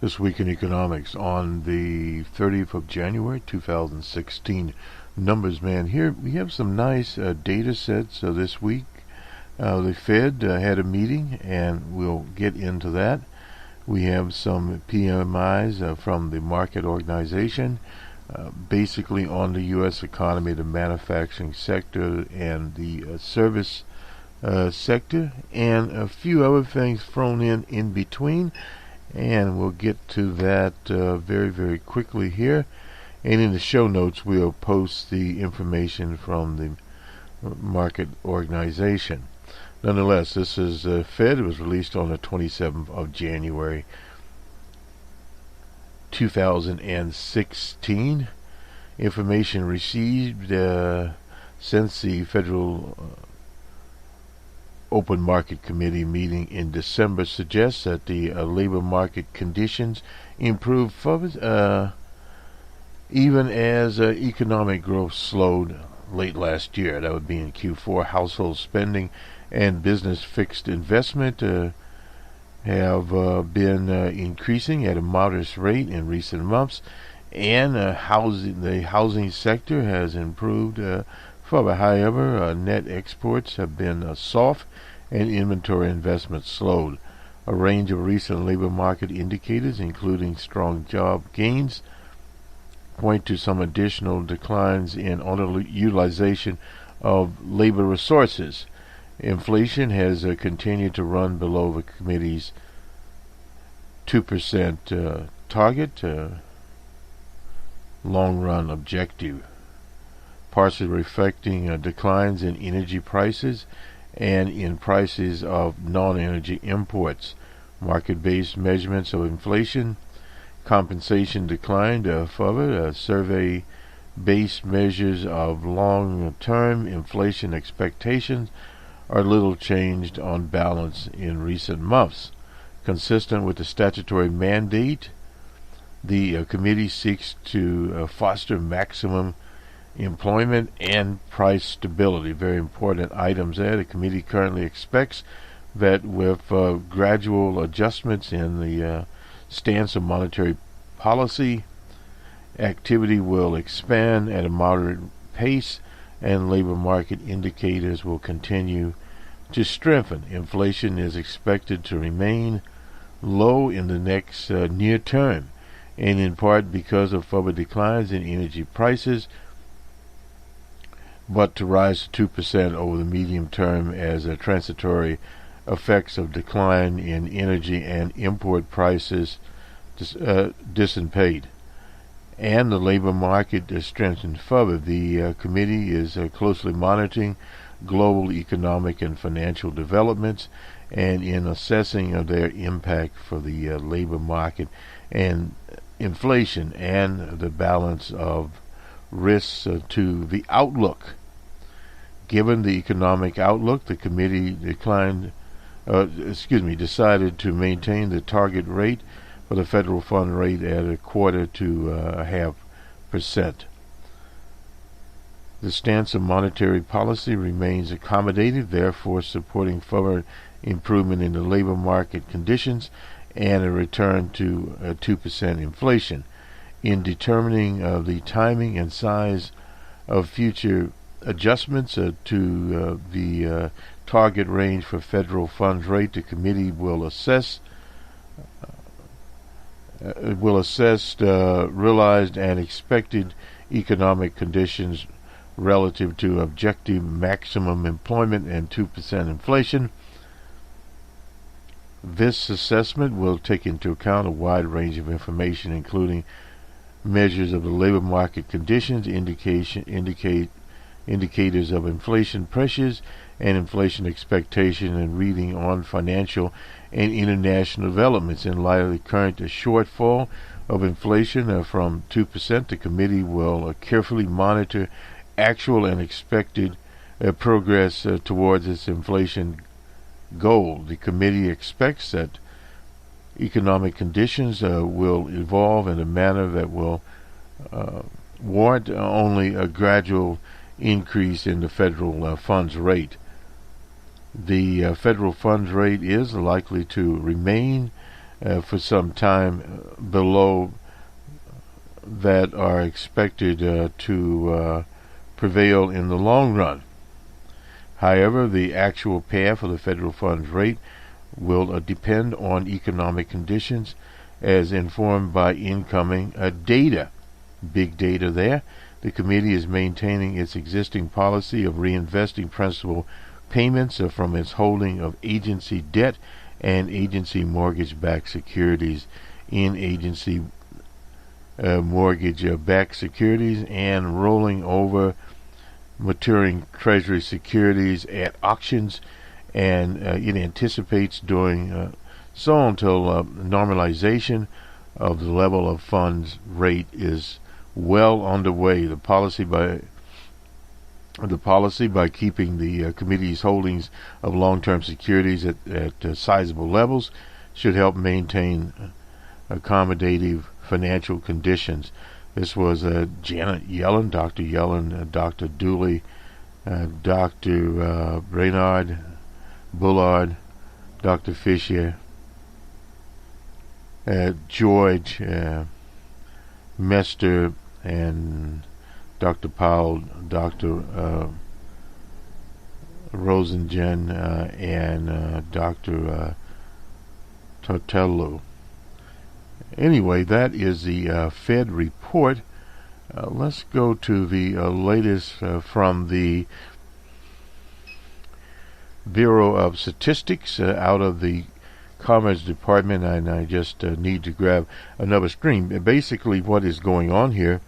This Week in Economics on the 30th of January 2016. Numbers man. Here we have some nice data sets this week. The Fed had a meeting, and we'll get into that. We have some PMIs from the market organization, basically on the U.S. economy, the manufacturing sector, and the service sector, and a few other things thrown in between. And we'll get to that very, very quickly here. And in the show notes, we'll post the information from the market organization. Nonetheless, this is Fed. It was released on the 27th of January 2016. Information received since the Federal Open Market Committee meeting in December suggests that the labor market conditions improved further, even as economic growth slowed late last year. That would be in Q4. Household spending and business fixed investment have been increasing at a modest rate in recent months, and the housing sector has improved further. However, net exports have been soft, and inventory investment slowed. A range of recent labor market indicators, including strong job gains, point to some additional declines in utilization of labor resources. Inflation has continued to run below the committee's 2% target long-run objective, partially reflecting declines in energy prices and in prices of non-energy imports. Market-based measurements of inflation compensation declined further. Survey-based measures of long-term inflation expectations are little changed on balance in recent months. Consistent with the statutory mandate, the committee seeks to foster maximum employment and price stability. Very important items there. The committee currently expects that with gradual adjustments in the stance of monetary policy, activity will expand at a moderate pace, and labor market indicators will continue to strengthen. Inflation is expected to remain low in the next near term, and in part because of further declines in energy prices, but to rise to 2% over the medium term as transitory effects of decline in energy and import prices dissipate, and the labor market is strengthened further. The committee is closely monitoring global economic and financial developments, and in assessing their impact for the labor market and inflation and the balance of risks to the outlook. Given the economic outlook, the committee decided to maintain the target rate for the federal fund rate at 1/4 to 0.5%. The stance of monetary policy remains accommodative, therefore supporting further improvement in the labor market conditions and a return to 2% inflation. In determining the timing and size of future adjustments to the target range for federal funds rate, the committee will assess realized and expected economic conditions relative to objective maximum employment and 2% inflation. This assessment will take into account a wide range of information, including measures of the labor market conditions, indicators of inflation pressures and inflation expectation, and reading on financial and international developments. In light of the current shortfall of inflation from 2%, the committee will carefully monitor actual and expected progress towards its inflation goal. The committee expects that economic conditions will evolve in a manner that will warrant only a gradual increase in the federal funds rate. The federal funds rate is likely to remain for some time below that are expected to prevail in the long run. However, the actual path of the federal funds rate will depend on economic conditions as informed by incoming data. Big data there. The committee is maintaining its existing policy of reinvesting principal payments from its holding of agency debt and agency mortgage-backed securities in agency mortgage-backed securities and rolling over maturing treasury securities at auctions, and it anticipates doing so until normalization of the level of funds rate is well underway. The policy by keeping the committee's holdings of long-term securities at sizable levels should help maintain accommodative financial conditions. This was Janet Yellen, Dr. Yellen, Dr. Dooley, Dr. Brainard, Bullard, Dr. Fisher, George, Mester, and Dr. Powell, Dr. Rosingen, and Dr. Tortello. Anyway, that is the Fed report. Let's go to the latest from the Bureau of Statistics out of the Commerce Department, and I just need to grab another stream. Basically, what is going on here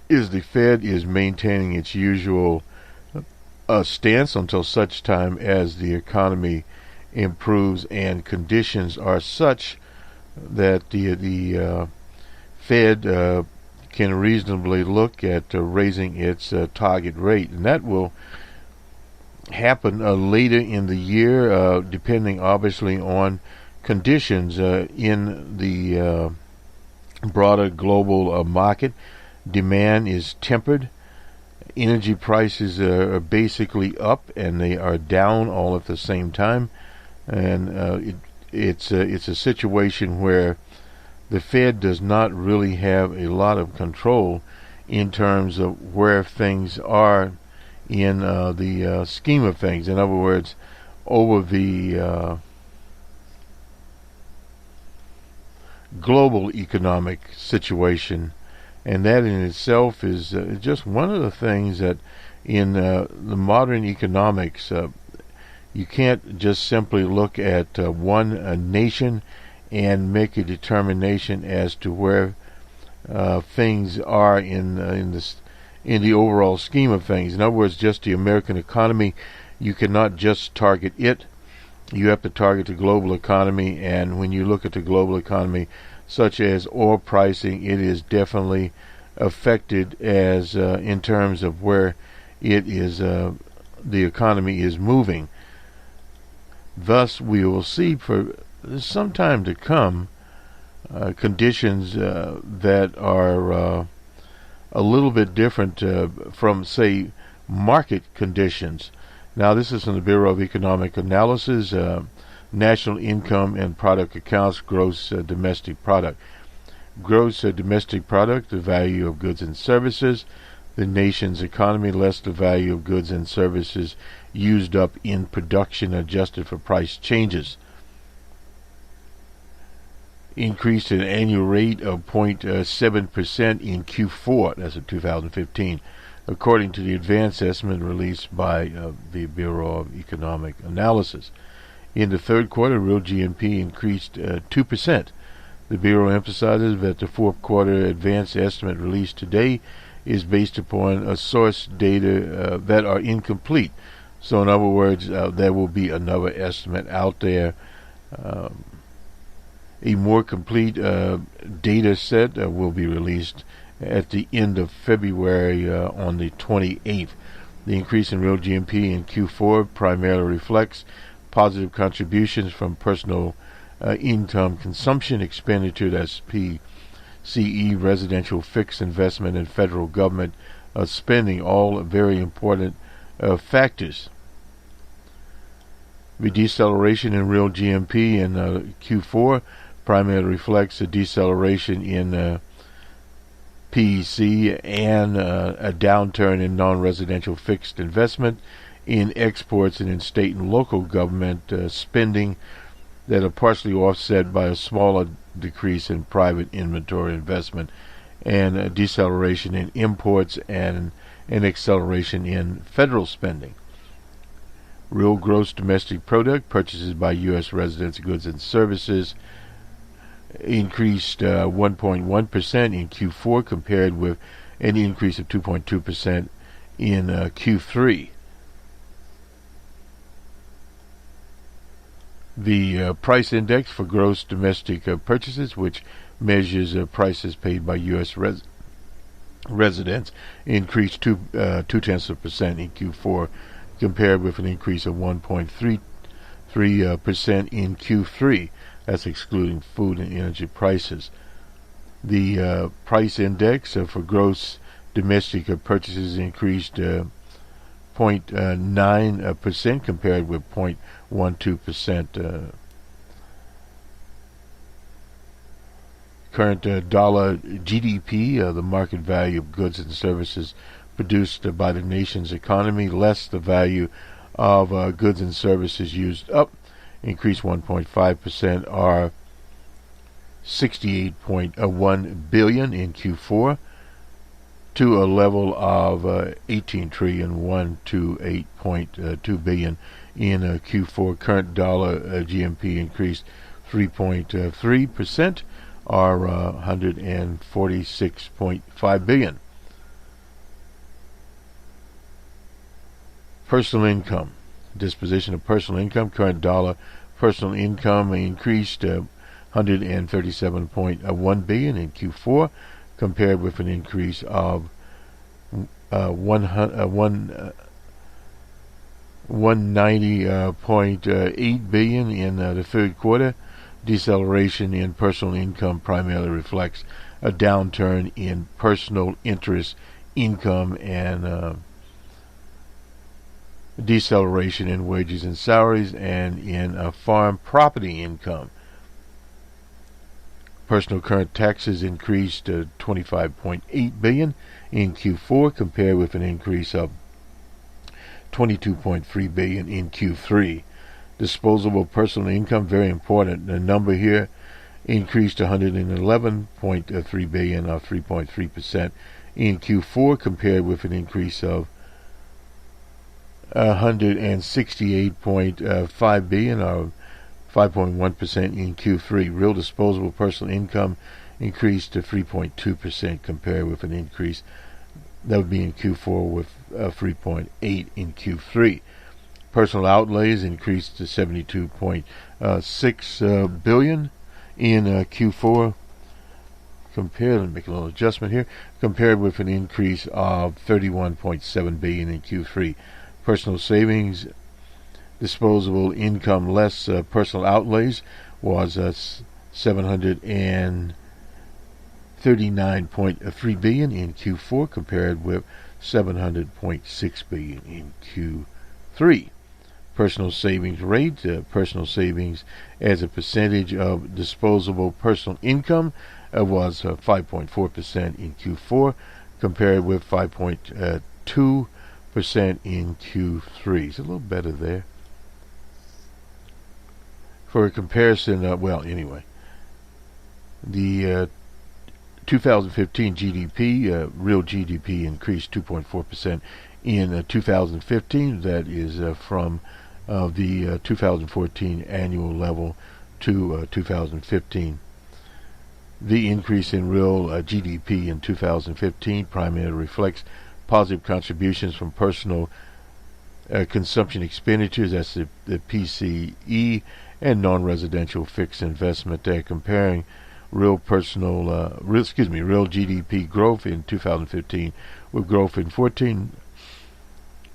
is the Fed is maintaining its usual stance until such time as the economy improves and conditions are such that the Fed can reasonably look at raising its target rate, and that will happen later in the year, depending obviously on conditions in the broader global market. Demand is tempered. Energy prices are basically up and they are down all at the same time, and it's a situation where the Fed does not really have a lot of control in terms of where things are in the scheme of things. In other words, over the global economic situation, and that in itself is just one of the things that in the modern economics you can't just simply look at one nation and make a determination as to where things are in the overall scheme of things. In other words, just the American economy, you cannot just target it. You have to target the global economy, and when you look at the global economy, such as oil pricing, it is definitely affected as in terms of where it is the economy is moving. Thus, we will see for some time to come conditions that are a little bit different from, say, market conditions. Now, this is from the Bureau of Economic Analysis, National Income and Product Accounts, Gross Domestic Product. Gross domestic product, the value of goods and services, the nation's economy less the value of goods and services used up in production adjusted for price changes. Increased at an annual rate of 0.7% in Q4, that's in 2015, according to the advanced estimate released by the Bureau of Economic Analysis. In the third quarter, real GNP increased 2%. The Bureau emphasizes that the fourth quarter advanced estimate released today is based upon a source data that are incomplete. So in other words, there will be another estimate out there. A more complete data set will be released at the end of February on the 28th. The increase in real GNP in Q4 primarily reflects positive contributions from personal income, consumption, expenditure, that's PCE, residential fixed investment, and federal government spending, all very important factors. The deceleration in real GMP in Q4 primarily reflects a deceleration in PEC and a downturn in non-residential fixed investment, in exports, and in state and local government spending that are partially offset by a smaller decrease in private inventory investment, and a deceleration in imports and an acceleration in federal spending. Real gross domestic product, purchases by U.S. residents, goods and services, increased 1.1% in Q4 compared with an increase of 2.2% in Q3. The price index for gross domestic purchases, which measures prices paid by U.S. residents, increased 0.2% in Q4 compared with an increase of 1.33% in Q3. That's excluding food and energy prices. The price index for gross domestic purchases increased 0.9% compared with 0.12%. Current dollar GDP, the market value of goods and services produced by the nation's economy, less the value of goods and services used up, increased 1.5%, or 68.1 billion in Q4, to a level of 18,128.2 billion in Q4. Current dollar GMP increased 3.3%, or 146.5 billion. Personal income. Disposition of personal income. Current dollar personal income increased 137.1 billion in Q4, compared with an increase of 190.8 billion in the third quarter. Deceleration in personal income primarily reflects a downturn in personal interest income and deceleration in wages and salaries and in farm property income. Personal current taxes increased to 25.8 billion in Q4 compared with an increase of 22.3 billion in Q3. Disposable personal income, very important. The number here increased to 111.3 billion, or 3.3% in Q4 compared with an increase of 168.5 billion, or 5.1% in Q3. Real disposable personal income increased to 3.2% compared with an increase that would be in Q4 with 3.8 in Q3. Personal outlays increased to 72.6 billion in Q4. Compared, let me make a little adjustment here. Compared with an increase of 31.7 billion in Q3. Personal savings, disposable income less personal outlays, was 739.3 billion in Q4 compared with 700.6 billion in Q3. Personal savings rate, personal savings as a percentage of disposable personal income was 5.4% in Q4 compared with 5.2% in Q3. It's a little better there. For a comparison, the 2015 GDP, real GDP increased 2.4% in 2015. That is from the 2014 annual level to 2015. The increase in real GDP in 2015 primarily reflects positive contributions from personal consumption expenditures, that's the PCE, and non-residential fixed investment. They're comparing real GDP growth in 2015 with growth in 14.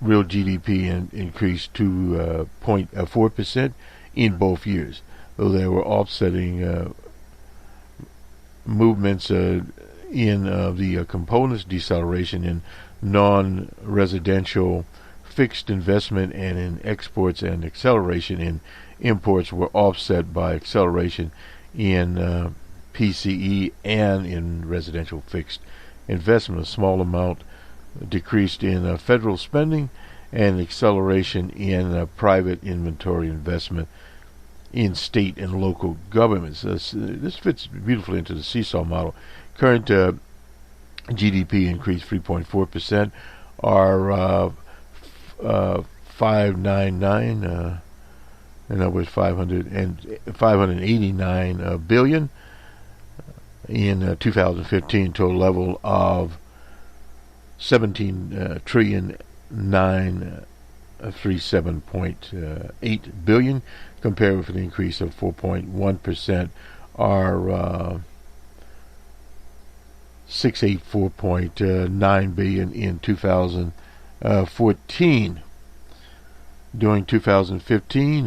Real GDP increased to 0.4% in both years, though there were offsetting movements in the components. Deceleration in non-residential fixed investment and in exports, and acceleration in imports were offset by acceleration in PCE and in residential fixed investment. A small amount decreased in federal spending and acceleration in private inventory investment in state and local governments. This fits beautifully into the seesaw model. Current GDP increased 3.4%. Our 599, in other words, 589 billion in 2015 to a level of 17 trillion 937.8 billion, compared with an increase of 4.1%. Our 684.9 billion in 2014. During 2015,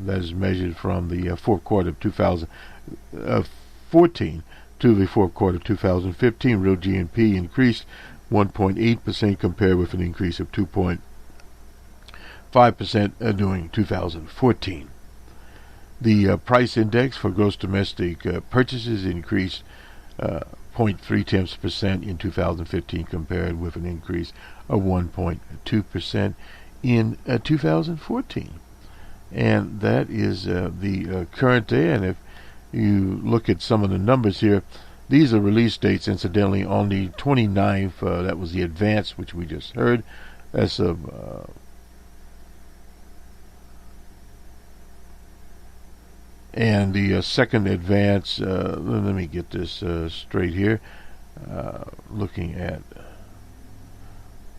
that is measured from the fourth quarter of 2014 to the fourth quarter of 2015, real GNP increased 1.8% compared with an increase of 2.5% during 2014. The price index for gross domestic purchases increased 0.3% in 2015 compared with an increase of 1.2% in 2014. And that is the current day. And if you look at some of the numbers here, these are release dates, incidentally, on the 29th. That was the advance, which we just heard. That's and the second advance, let me get this straight here. Looking at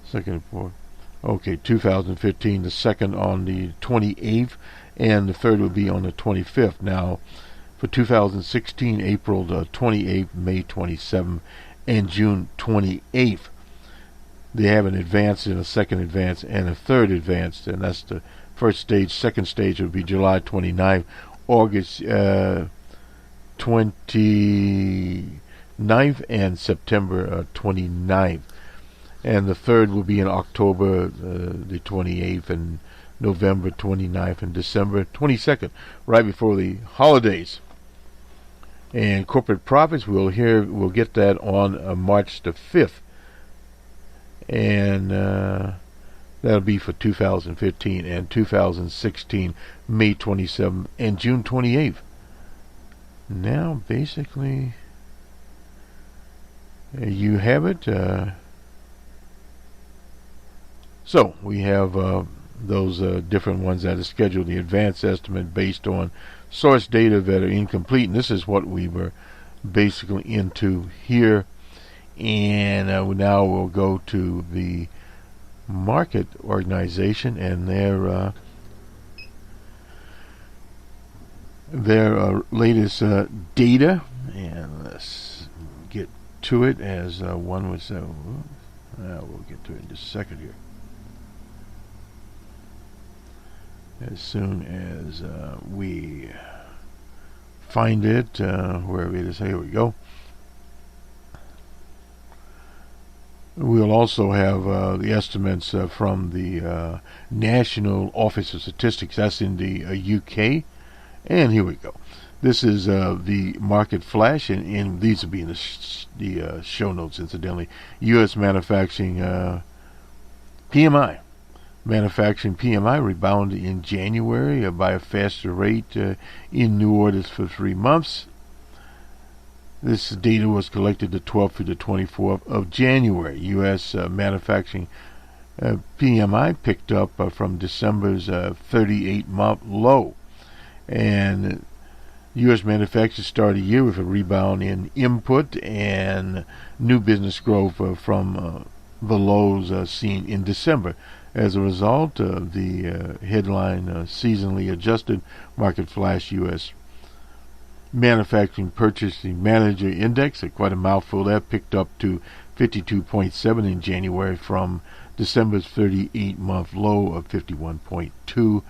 second and fourth. Okay, 2015, the second on the 28th, and the third will be on the 25th. Now, for 2016, April the 28th, May 27th, and June 28th. They have an advance and a second advance and a third advance, and that's the first stage. Second stage would be July 29th, August 29th, and September 29th. And the third will be in October the 28th, and November 29th, and December 22nd, right before the holidays. And corporate profits, we'll get that on March the 5th. And that'll be for 2015, and 2016, May 27th and June 28th. Now, basically, you have it. So we have those different ones that are scheduled. The advance estimate based on source data that are incomplete, and this is what we were basically into here. And now we'll go to the market organization and their latest data. And let's get to it, as one would say. We'll get to it in just a second here. As soon as we find it, wherever it is. Here we go. We'll also have the estimates from the National Office of Statistics. That's in the UK. And here we go. This is the market flash, and these will be in the show notes, incidentally. U.S. manufacturing PMI. Manufacturing PMI rebounded in January by a faster rate in new orders for 3 months. This data was collected the 12th through the 24th of January. U.S. manufacturing PMI picked up from December's 38-month low. And U.S. manufacturers started the year with a rebound in input and new business growth from the lows seen in December. As a result, the headline seasonally adjusted market flash U.S. Manufacturing Purchasing Manager Index, quite a mouthful there, picked up to 52.7 in January from December's 38-month low of 51.2.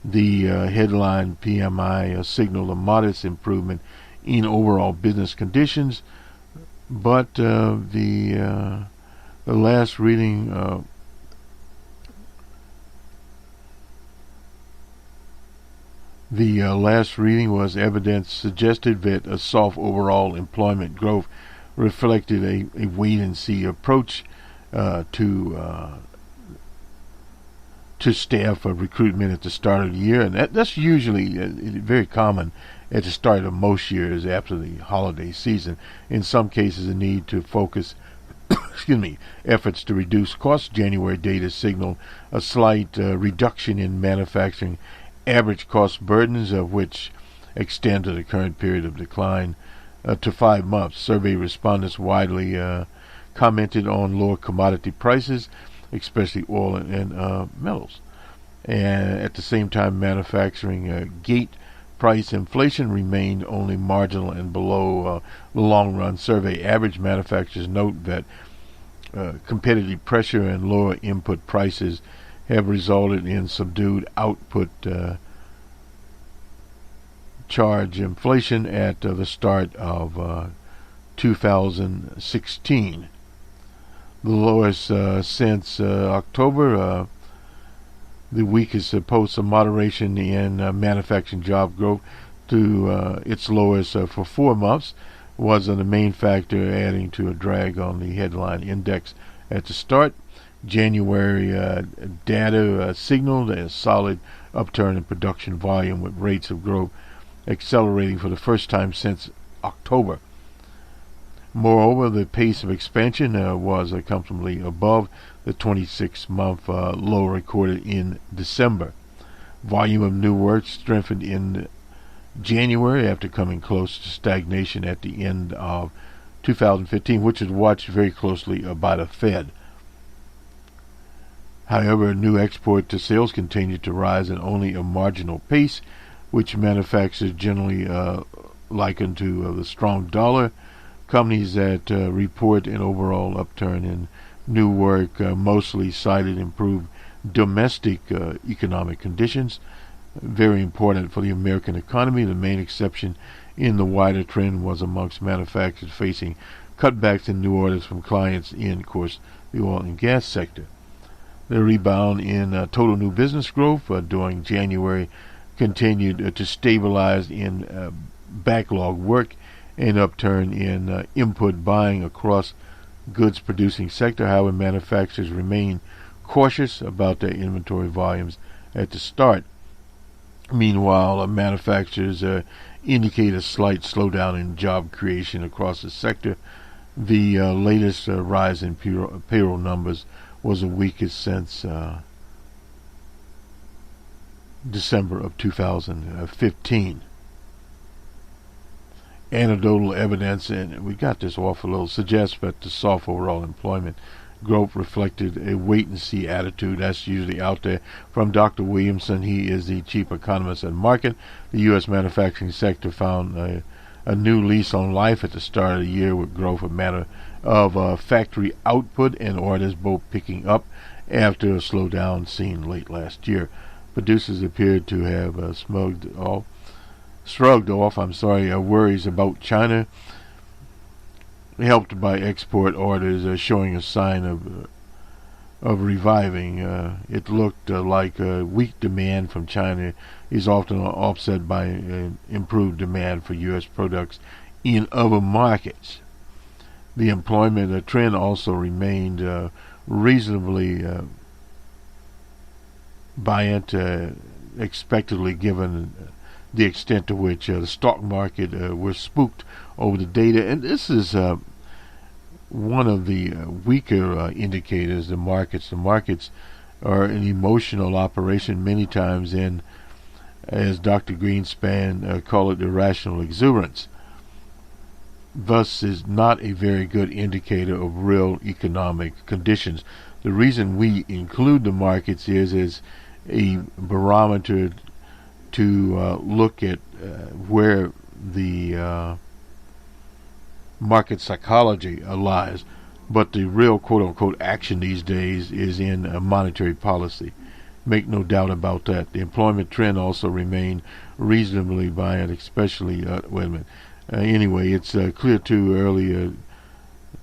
The headline PMI signaled a modest improvement in overall business conditions, but the last reading The last reading was evidence suggested that a soft overall employment growth reflected a wait-and-see approach to staff recruitment at the start of the year, and that's usually very common at the start of most years after the holiday season. In some cases, a need to focus efforts to reduce costs. January data signaled a slight reduction in manufacturing average cost burdens, of which extend to the current period of decline to 5 months. Survey respondents widely commented on lower commodity prices, especially oil and metals. And at the same time, manufacturing gate price inflation remained only marginal and below the long-run survey average. Manufacturers note that competitive pressure and lower input prices have resulted in subdued output charge inflation at the start of 2016. The lowest since October. The weakest posts a moderation in manufacturing job growth to its lowest for 4 months, was the main factor adding to a drag on the headline index at the start. January data signaled a solid upturn in production volume, with rates of growth accelerating for the first time since October. Moreover, the pace of expansion was comfortably above the 26-month low recorded in December. Volume of new work strengthened in January after coming close to stagnation at the end of 2015, which is watched very closely by the Fed. However, new export to sales continued to rise at only a marginal pace, which manufacturers generally liken to the strong dollar. Companies that report an overall upturn in new work mostly cited improved domestic economic conditions, very important for the American economy. The main exception in the wider trend was amongst manufacturers facing cutbacks in new orders from clients in, of course, the oil and gas sector. The rebound in total new business growth during January continued to stabilize in backlog work, an upturn in input buying across goods producing sector. However, manufacturers remain cautious about their inventory volumes at the start. Meanwhile, manufacturers indicate a slight slowdown in job creation across the sector. The latest rise in payroll numbers was the weakest since December of 2015. Anecdotal evidence, and we got this off a little, suggests that the soft overall employment growth reflected a wait-and-see attitude. That's usually out there. From Dr. Williamson, he is the chief economist at Market. The U.S. manufacturing sector found a new lease on life at the start of the year, with growth of factory output and orders both picking up after a slowdown seen late last year. Producers appeared to have shrugged off worries about China, helped by export orders showing a sign of reviving. It looked like weak demand from China is often offset by improved demand for U.S. products in other markets. The employment trend also remained reasonably buoyant, expectedly, given the extent to which the stock market was spooked over the data. And this is one of the weaker indicators. The markets are an emotional operation many times, and as Dr. Greenspan called it, irrational exuberance. Thus is not a very good indicator of real economic conditions. The reason we include the markets is a barometer to look at where the market psychology lies, but the real quote-unquote action these days is in monetary policy. Make no doubt about that. The employment trend also remained reasonably buoyant, especially wait a minute. Anyway, it's clear too early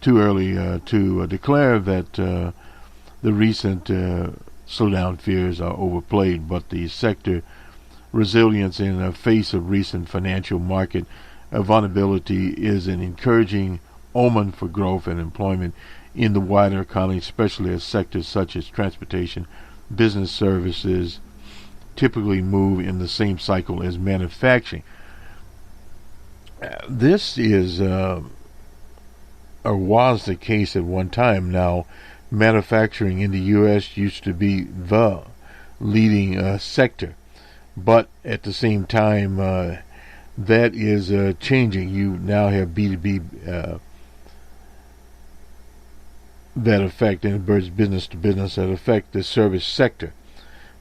to declare that the recent slowdown fears are overplayed, but the sector resilience in the face of recent financial market vulnerability is an encouraging omen for growth and employment in the wider economy, especially as sectors such as transportation, business services typically move in the same cycle as manufacturing. This is or was the case at one time. Now, manufacturing in the U.S. used to be the leading sector, but at the same time, that is changing. You now have B2B that affect, and business to business that affect the service sector,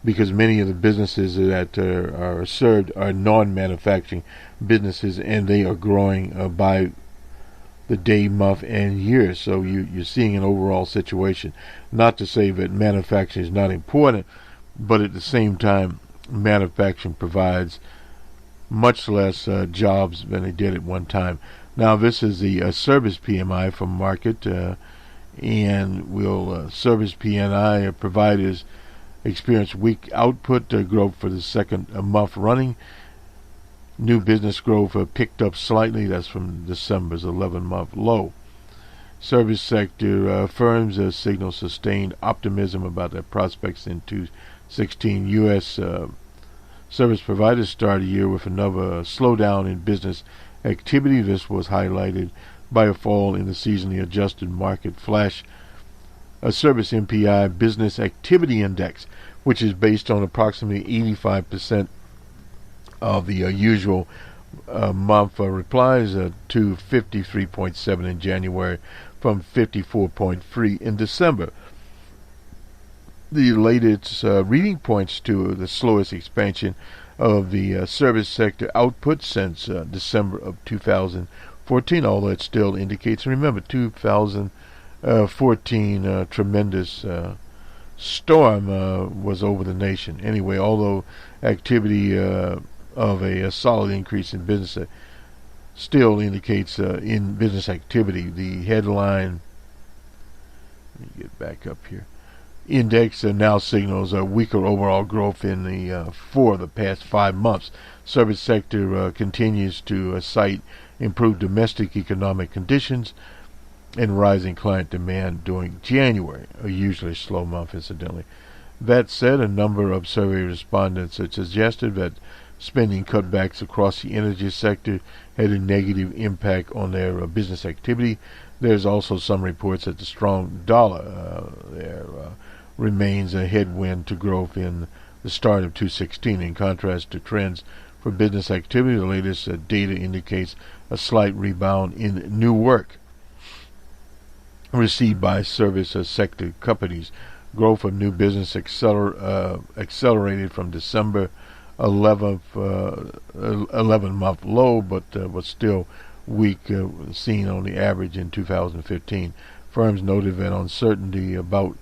because many of the businesses that are served are non-manufacturing businesses, and they are growing by the day, month, and year. So you're seeing an overall situation. Not to say that manufacturing is not important, but at the same time, manufacturing provides much less jobs than it did at one time. Now, this is the service PMI from market, and will service PMI providers experience weak output growth for the second month running. New business growth picked up slightly. That's from December's 11-month low. Service sector firms signal sustained optimism about their prospects in 2016. U.S. Service providers started the year with another slowdown in business activity. This was highlighted by a fall in the seasonally adjusted market flash. A service MPI business activity index, which is based on approximately 85% of the usual month replies to 53.7 in January from 54.3 in December. The latest reading points to the slowest expansion of the service sector output since December of 2014, although it still indicates, remember, 2014 tremendous storm was over the nation. Anyway, although activity of a solid increase in business still indicates in business activity, the headline, let me get back up here, index now signals a weaker overall growth in the for the past 5 months. Service sector continues to cite improved domestic economic conditions and rising client demand during January, a usually slow month, incidentally. That said, a number of survey respondents suggested that spending cutbacks across the energy sector had a negative impact on their business activity. There's also some reports that the strong dollar remains a headwind to growth in the start of 2016. In contrast to trends for business activity, the latest data indicates a slight rebound in new work received by service sector companies. Growth of new business accelerated from December 11-month low, but was still weak, seen on the average in 2015. Firms noted that uncertainty about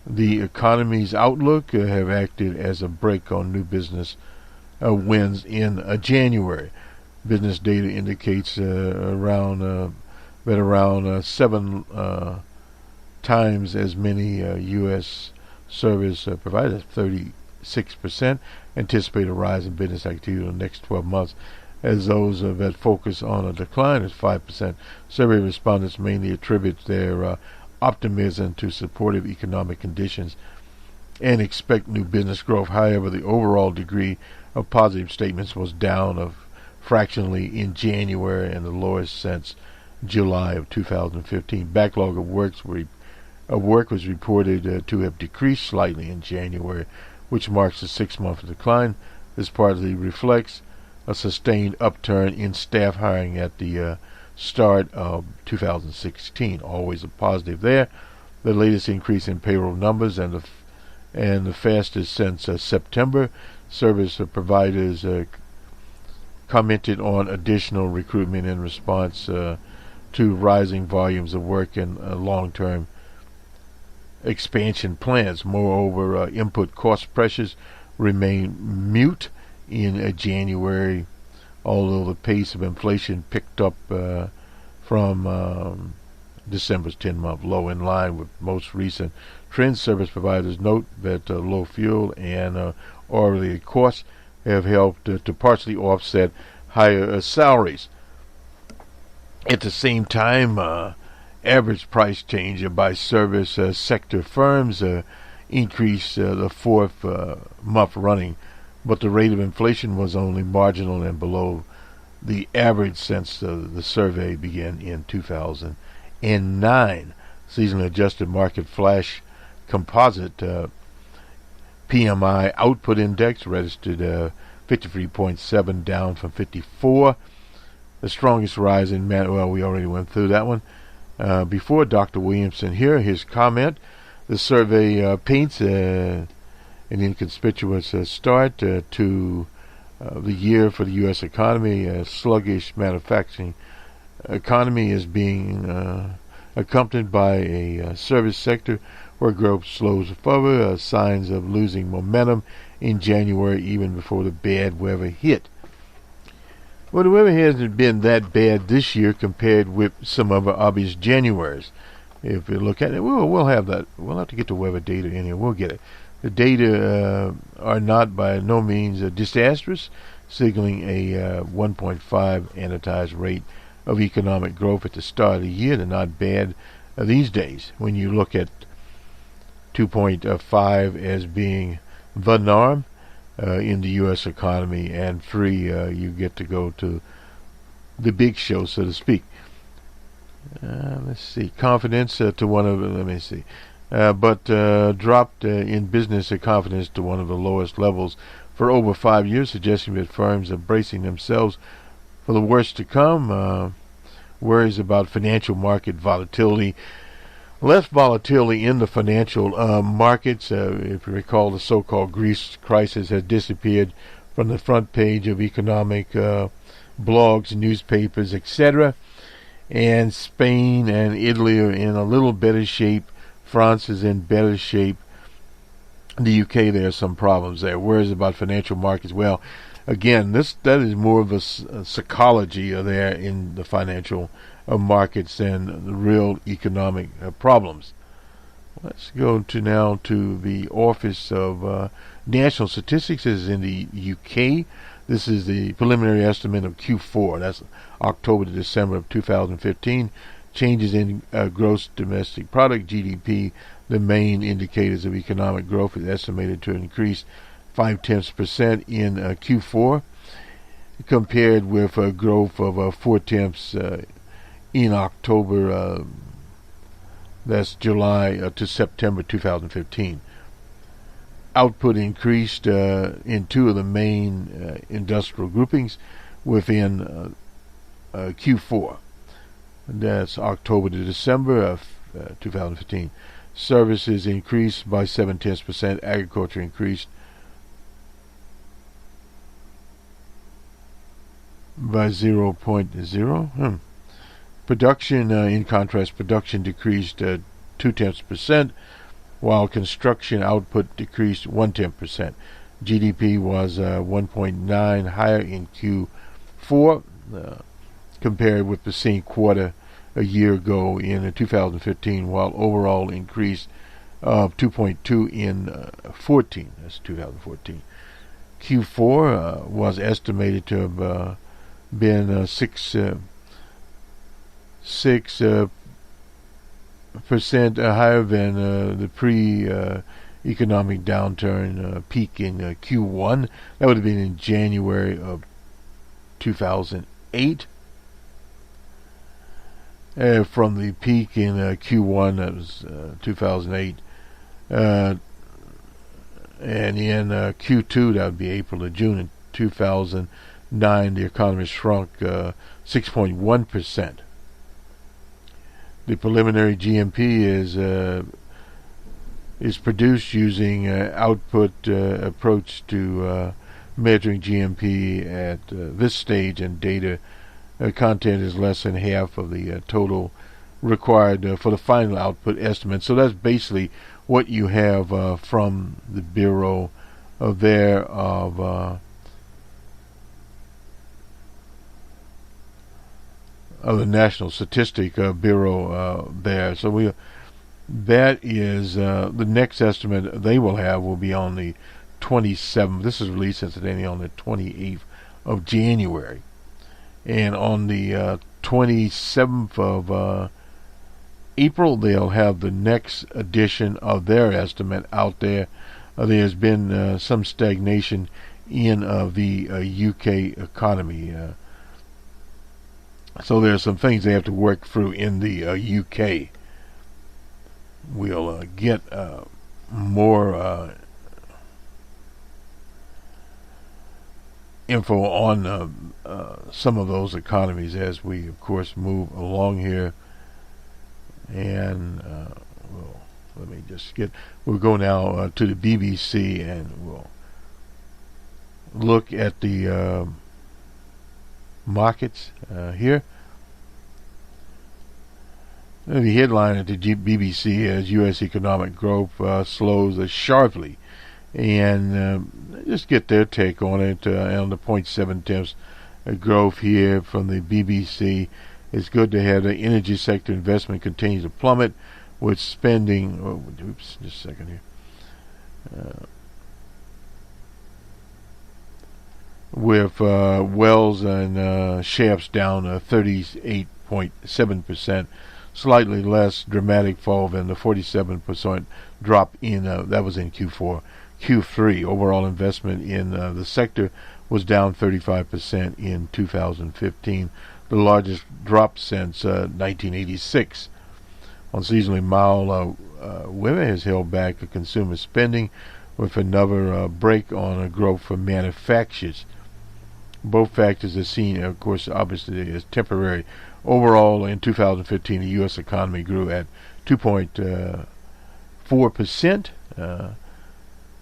the economy's outlook have acted as a brake on new business wins in January. Business data indicates around 7 times as many U.S. service providers, 36%, anticipate a rise in business activity in the next 12 months, as those that focus on a decline is 5%. Survey respondents mainly attribute their optimism to supportive economic conditions and expect new business growth. However, the overall degree of positive statements was down fractionally in January and the lowest since July of 2015. Backlog of work was reported to have decreased slightly in January, which marks a 6-month decline. This partly reflects a sustained upturn in staff hiring at the start of 2016. Always a positive there. The latest increase in payroll numbers and the fastest since September. Service providers commented on additional recruitment in response to rising volumes of work and long-term expansion plans. Moreover, input cost pressures remain mute in January, although the pace of inflation picked up from December's 10-month low. In line with most recent trends, service providers note that low fuel and oil-related costs have helped to partially offset higher salaries. At the same time, average price change by service sector firms increased the fourth month running, but the rate of inflation was only marginal and below the average since the survey began in 2009. Seasonally adjusted market flash composite PMI output index registered 53.7, down from 54. The strongest rise in well, we already went through that one. Before Dr. Williamson here, his comment: the survey paints an inconspicuous start to the year for the U.S. economy. A sluggish manufacturing economy is being accompanied by a service sector where growth slows further, signs of losing momentum in January, even before the bad weather hit. Well, the weather hasn't been that bad this year compared with some other obvious Januaries. If you look at it, we'll have that. We'll have to get the weather data in here. We'll get it. The data are not by no means disastrous, signaling a 1.5 annualized rate of economic growth at the start of the year. They're not bad these days. When you look at 2.5 as being the norm in the U.S. economy, and 3, you get to go to the big show, so to speak. Let's see. Confidence to one of, let me see. But dropped in business confidence to one of the lowest levels for over 5 years, suggesting that firms are bracing themselves for the worst to come. Worries about financial market volatility. Less volatility in the financial markets. If you recall, the so-called Greece crisis has disappeared from the front page of economic blogs, newspapers, etc. And Spain and Italy are in a little better shape. France is in better shape. The UK, there are some problems there. Worries about financial markets. Well, again, that is more of a psychology there in the financial markets than the real economic problems. Let's go now to the Office of National Statistics. This is in the UK. This is the preliminary estimate of Q4. That's October to December of 2015. Changes in gross domestic product, GDP, the main indicators of economic growth, is estimated to increase 0.5% in Q4, compared with a growth of 0.4 in October, that's July to September 2015. Output increased in 2 of the main industrial groupings within Q4. That's October to December of 2015. Services increased by 0.7%. Agriculture increased by 0.0. Production, in contrast, production decreased 0.2%, while construction output decreased 0.1%. GDP was 1.9 higher in Q4 compared with the same quarter a year ago in 2015, while overall increase of 2.2 in 14. That's 2014. Q4 was estimated to have been 6% higher than the pre-economic downturn peak in Q1. That would have been in January of 2008. From the peak in Q1, that was 2008, and in Q2, that would be April to June in 2009, the economy shrunk 6.1%. The preliminary GMP is produced using output approach to measuring GMP at this stage, and data content is less than half of the total required for the final output estimate. So that's basically what you have from the Bureau of the National Statistic Bureau there. So that is the next estimate they will have will be on the 27th. This is released incidentally on the 28th of January. And on the 27th of April, they'll have the next edition of their estimate out there. There's been some stagnation in the UK economy. So there's some things they have to work through in the UK. We'll get more info on some of those economies as we, of course, move along here. And we'll go now to the BBC, and we'll look at the markets here. The headline at the BBC is U.S. economic growth slows sharply, and just get their take on it. On the 0.7 growth here from the BBC. It's good to have the energy sector investment continues to plummet, with spending. Just a second here. With wells and shafts down 38.7%, slightly less dramatic fall than the 47% drop in that was in Q4. Q3 overall investment in the sector was down 35% in 2015, the largest drop since 1986. Unseasonably mild weather has held back consumer spending, with another break on growth for manufacturers. Both factors are seen, of course, obviously as temporary. Overall, in 2015, the U.S. economy grew at 2.4%.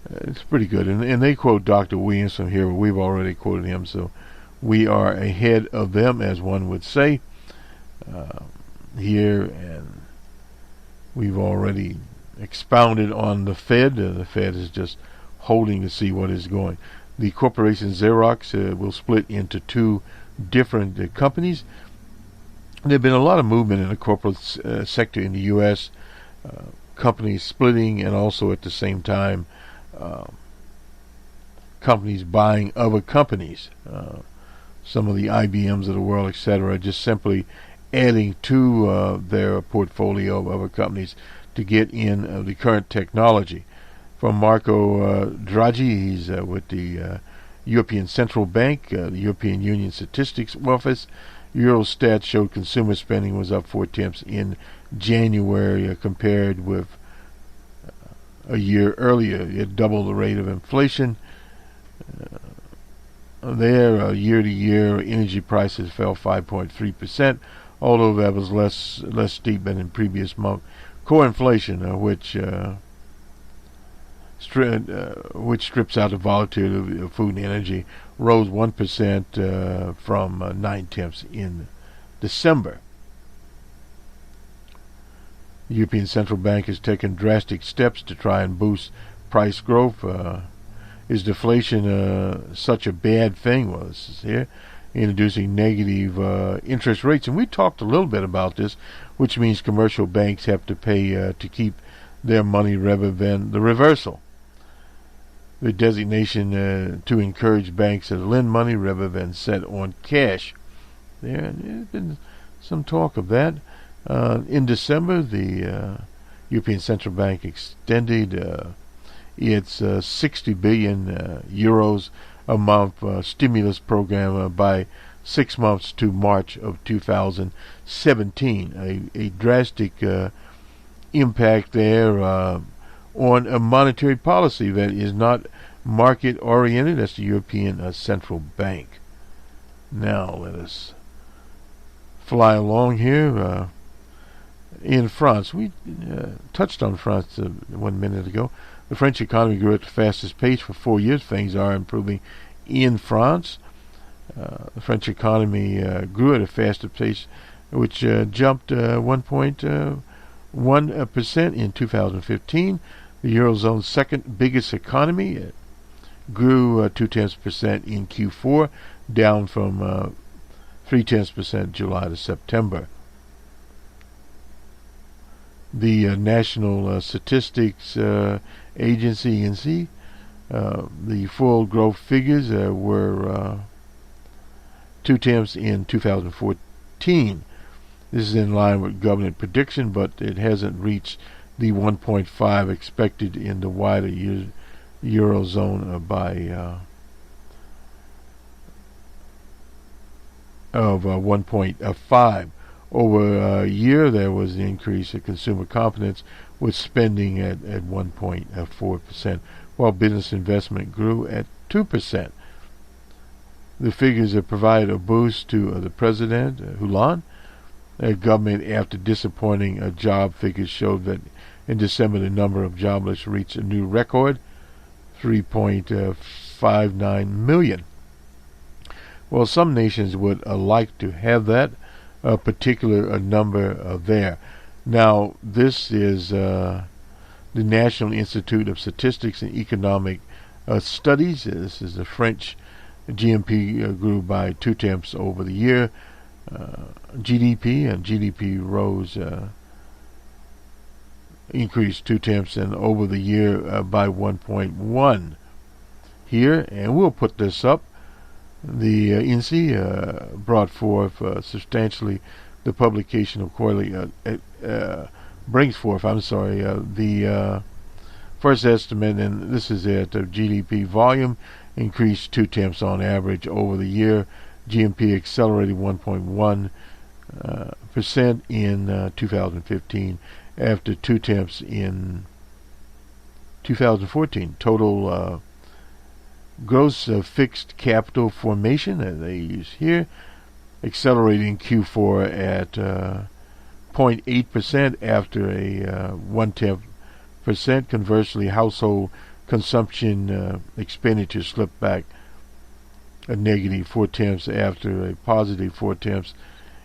It's pretty good. And they quote Dr. Williams from here, but we've already quoted him, so we are ahead of them, as one would say, here. And we've already expounded on the Fed. The Fed is just holding to see what is going. The corporation Xerox will split into two different companies. There have been a lot of movement in the corporate sector in the U.S., companies splitting, and also at the same time companies buying other companies. Some of the IBMs of the world, etc., just simply adding to their portfolio of other companies to get in the current technology. From Marco Draghi, he's with the European Central Bank, the European Union Statistics Office. Eurostat showed consumer spending was up 0.4 in January compared with a year earlier. It doubled the rate of inflation. There, year-to-year, energy prices fell 5.3%, although that was less steep than in previous month. Core inflation, which strips out the volatility of food and energy, rose 1% from 0.9 in December. The European Central Bank has taken drastic steps to try and boost price growth. Is deflation such a bad thing? Well, this is here. Introducing negative interest rates. And we talked a little bit about this, which means commercial banks have to pay to keep their money rather than the reversal. The designation to encourage banks to lend money rather than set on cash. There's been some talk of that. In December, the European Central Bank extended its 60 billion euros a month stimulus program by 6 months to March of 2017. A drastic impact there on a monetary policy that is not market-oriented. That's the European Central Bank. Now let us fly along here. In France, we touched on France 1 minute ago. The French economy grew at the fastest pace for 4 years. Things are improving in France. The French economy grew at a faster pace, which jumped 1.1% in 2015. The Eurozone's second biggest economy grew 0.2% in Q4, down from 0.3% July to September. The National Statistics Agency, The full growth figures were 0.2 in 2014. This is in line with government prediction, but it hasn't reached the 1.5 expected in the wider Eurozone of 1.5. Over a year, there was an increase in consumer confidence, with spending at 1.4%, while business investment grew at 2%. The figures have provided a boost to the president, Hollande. Government, after disappointing job figures, showed that in December the number of jobless reached a new record, 3.59 million. Well, some nations would like to have that particular number there. Now, this is the National Institute of Statistics and Economic Studies. This is the French. GNP grew by 0.2 over the year. GDP rose, increased 0.2 and over the year by 1.1 here, and we'll put this up. The INSEE brought forth substantially the publication of quarterly brings forth the first estimate, and this is it, of GDP volume increased 0.2 on average over the year. GNP accelerated 1.1% in 2015 after 0.2 in 2014. Total gross fixed capital formation, that they use here, accelerating Q4 at 0.8% after a 0.1%. Conversely, household consumption expenditure slipped back a negative 0.4 after a positive 0.4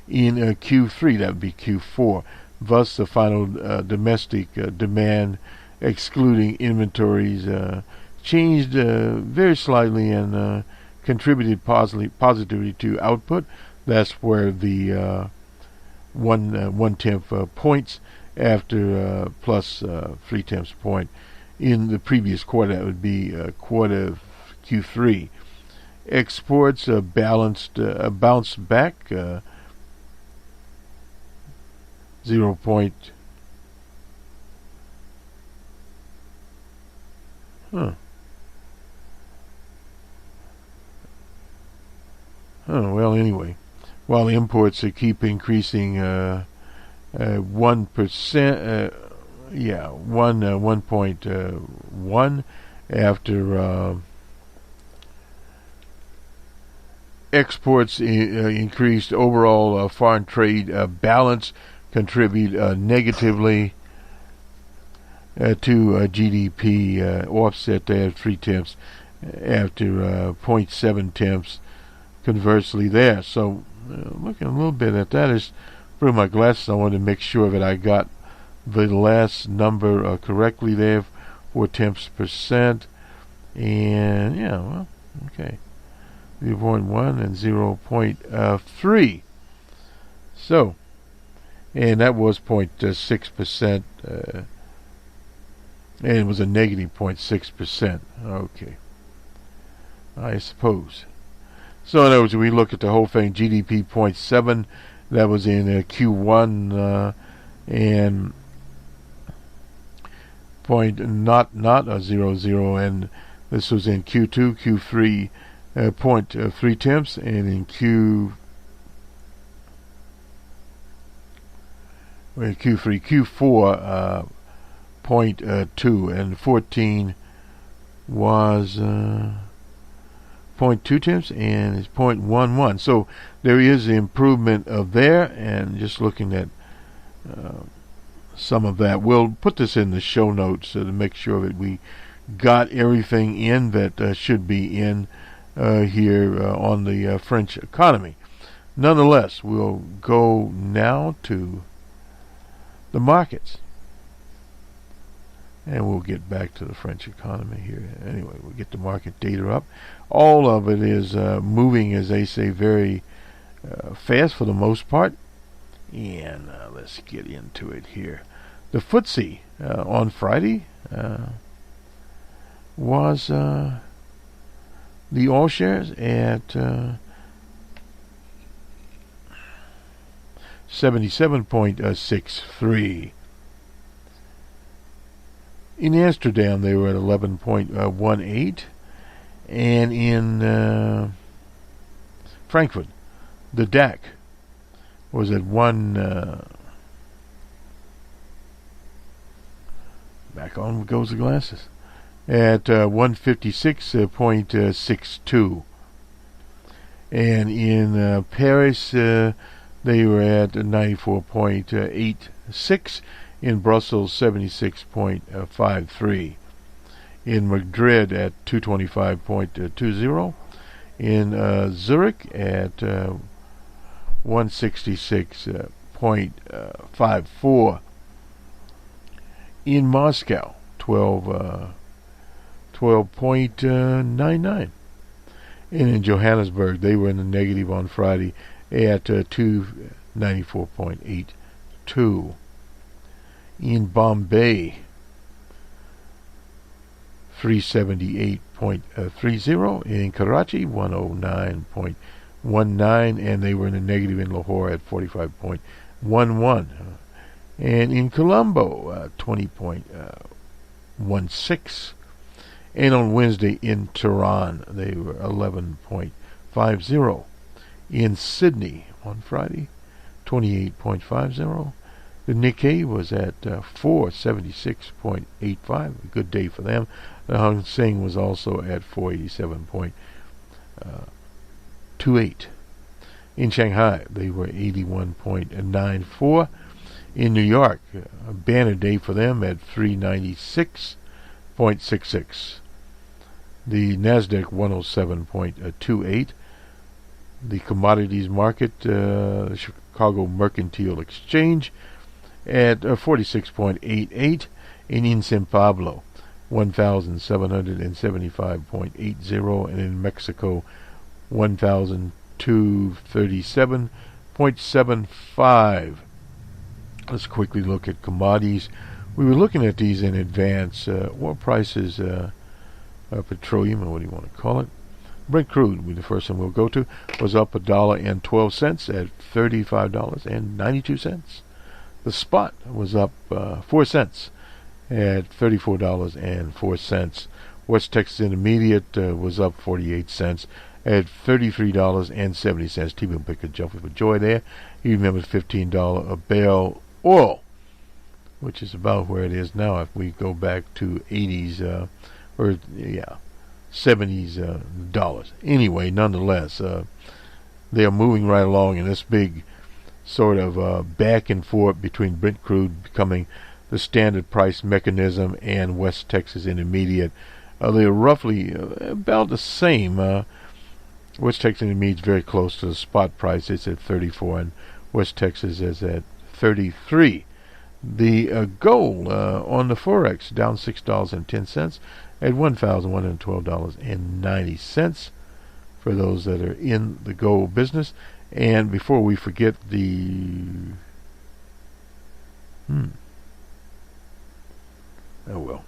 in Q3. That would be Q4. Thus, the final domestic demand, excluding inventories, changed very slightly and contributed positively to output. That's where the 1/10 points after plus 0.3 point in the previous quarter. That would be quarter Q3. Exports bounced back 0. Well, anyway, while imports keep increasing 1%, 1.1 after exports increased. Overall foreign trade balance contribute negatively to GDP, offset that 0.3 after 0.7 conversely there. So looking a little bit at that, is through my glasses, I wanted to make sure that I got the last number correctly there, 0.4%, and yeah, well, okay, 0.1 and 0.3. So, and that was 0.6%, and it was a negative 0.6%. Okay, I suppose. So in other words, we look at the whole thing, GDP 0.7, that was in Q1, and not 0.0, and this was in Q2, Q3, 0.3, and in Q3, Q4, 0.2, and 14 was 0.2, and it's 0.11. So there is improvement of there, and just looking at some of that. We'll put this in the show notes to make sure that we got everything in that should be in here on the French economy. Nonetheless, we'll go now to the markets, and we'll get back to the French economy here. Anyway, we'll get the market data up. All of it is moving, as they say, very fast for the most part. And let's get into it here. The FTSE on Friday was the all shares at 77.63. In Amsterdam, they were at 11.18, and in Frankfurt, the DAC was at back on goes the glasses, at 156.62. And in Paris, they were at 94.86. In Brussels, 76.53. In Madrid at 225.20. In Zurich at 166.54. In Moscow, 12.99. And in Johannesburg, they were in the negative on Friday at 294.82. In Bombay, 378.30. In Karachi, 109.19, and they were in the negative in Lahore at 45.11. And in Colombo, 20.16. And on Wednesday in Tehran, they were 11.50. In Sydney on Friday, 28.50. The Nikkei was at 476.85, a good day for them. The Hang Seng was also at 487.28. In Shanghai, they were 81.94. In New York, a banner day for them at 396.66. The Nasdaq 107.28. The commodities market, the Chicago Mercantile Exchange, at 46.88. In San Pablo, 1,775.80, and in Mexico, 1,237.75. Let's quickly look at commodities. We were looking at these in advance. Oil prices, petroleum, or what do you want to call it? Brent crude, will be the first one we'll go to, was up $1.12 at $35.92. The spot was up 4 cents at $34.04. West Texas Intermediate was up 48 cents at $33.70. T-Bill Picker jumping for joy there. He remembers $15 a barrel oil, which is about where it is now if we go back to 80s, 70s dollars. Anyway, nonetheless, they are moving right along in this big sort of back and forth between Brent crude becoming the standard price mechanism and West Texas Intermediate. They're roughly about the same. West Texas Intermediate is very close to the spot price. It's at 34, and West Texas is at 33. The gold on the Forex down $6.10 at $1,112.90 for those that are in the gold business. And before we forget oh well.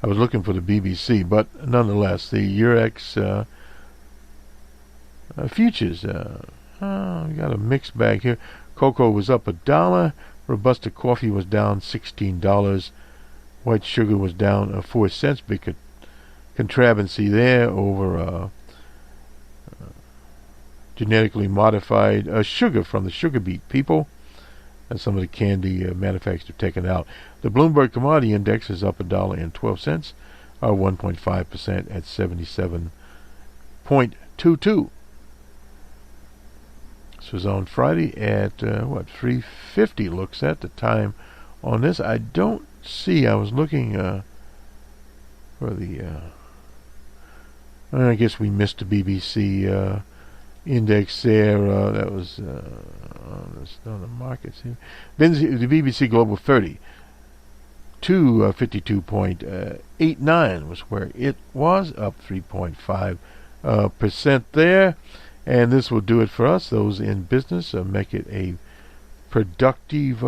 I was looking for the BBC, but nonetheless, the Eurex futures, we got a mixed bag here. Cocoa was up $1. Robusta coffee was down $16. White sugar was down 4 cents. Big contrivancy there over genetically modified sugar from the sugar beet people. And some of the candy manufacturers have taken out. The Bloomberg Commodity Index is up $1.12, 1.5% at 77.22. This was on Friday at 3:50. Looks at the time on this. I don't see. I was looking for the. I guess we missed the BBC index there. That was on the markets here. The BBC Global 30. 252.89 was where it was, up 3.5% there. And this will do it for us, those in business. Make it a productive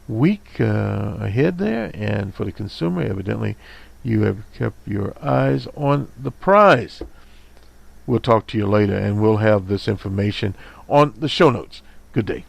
week ahead there. And for the consumer, evidently You have kept your eyes on the prize. We'll talk to you later, and we'll have this information on the show notes. Good day.